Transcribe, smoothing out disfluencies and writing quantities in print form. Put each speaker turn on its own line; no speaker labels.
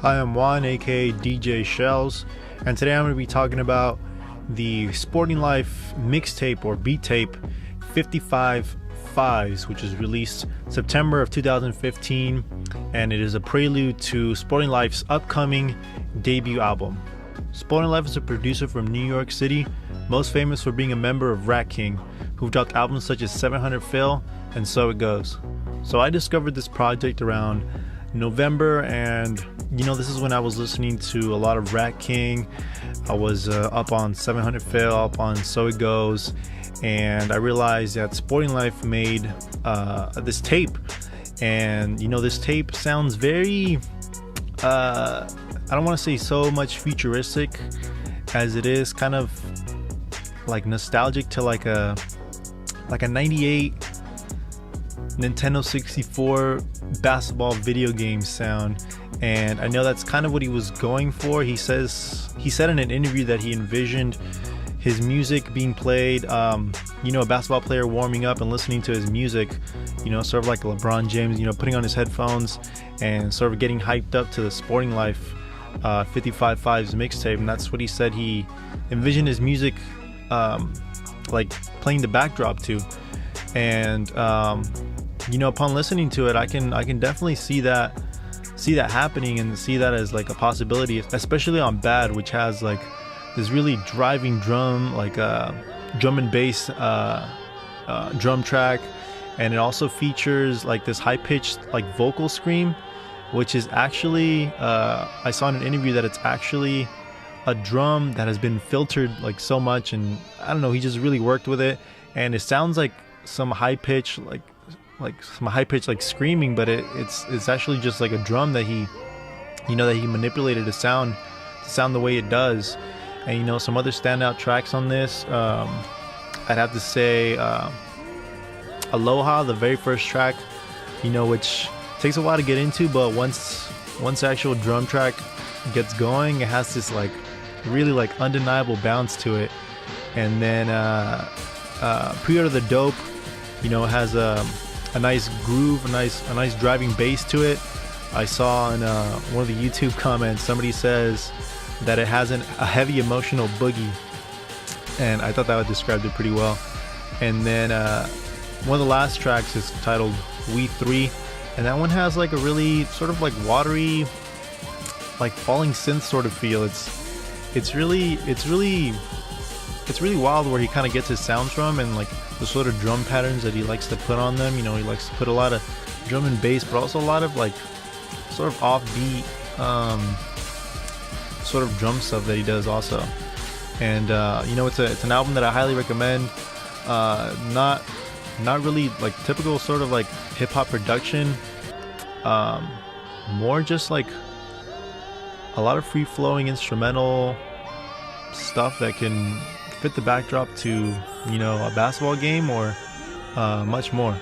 Hi, I'm Juan, a.k.a. DJ Shells, and today I'm going to be talking about the Sporting Life mixtape or beat tape 55 Fives, which was released September of 2015, and it is a prelude to Sporting Life's upcoming debut album. Sporting Life is a producer from New York City, most famous for being a member of Rat King, who've dropped albums such as 700 Phil and So It Goes. So I discovered this project around November, and this is when I was listening to a lot of Rat King. I was up on 700 Phil, up on So It Goes, and I realized that Sporting Life made this tape, and this tape sounds very I don't want to say so much futuristic as it is kind of like nostalgic to like a 98 Nintendo 64 basketball video game sound. And I know that's kind of what he was going for. He said in an interview that he envisioned his music being played, a basketball player warming up and listening to his music, sort of like LeBron James, putting on his headphones and sort of getting hyped up to the Sporting Life 55 Fives mixtape. And that's what he said he envisioned his music like playing the backdrop to. And upon listening to it, I can definitely see that happening and see that as like a possibility, especially on Bad, which has like this really driving drum, like drum and bass drum track, and it also features like this high-pitched like vocal scream, which is actually I saw in an interview that it's actually a drum that has been filtered like so much, and I don't know, he just really worked with it, and it sounds like some high-pitched like screaming, but it's actually just like a drum that he manipulated to sound the way it does. And some other standout tracks on this, I'd have to say Aloha, the very first track, which takes a while to get into, but once the actual drum track gets going, it has this like really like undeniable bounce to it. And then Pre-Order the Dope, has a nice groove, a nice driving bass to it. I saw in one of the YouTube comments, somebody says that it has a heavy emotional boogie, and I thought that would describe it pretty well. And then one of the last tracks is titled We Three, and that one has like a really sort of like watery, like falling synth sort of feel. It's really wild where he kind of gets his sounds from, and like the sort of drum patterns that he likes to put on them. He likes to put a lot of drum and bass, but also a lot of like sort of offbeat sort of drum stuff that he does also. And it's an album that I highly recommend. Not really like typical sort of like hip hop production, more just like a lot of free flowing instrumental stuff that can fit the backdrop to a basketball game or much more.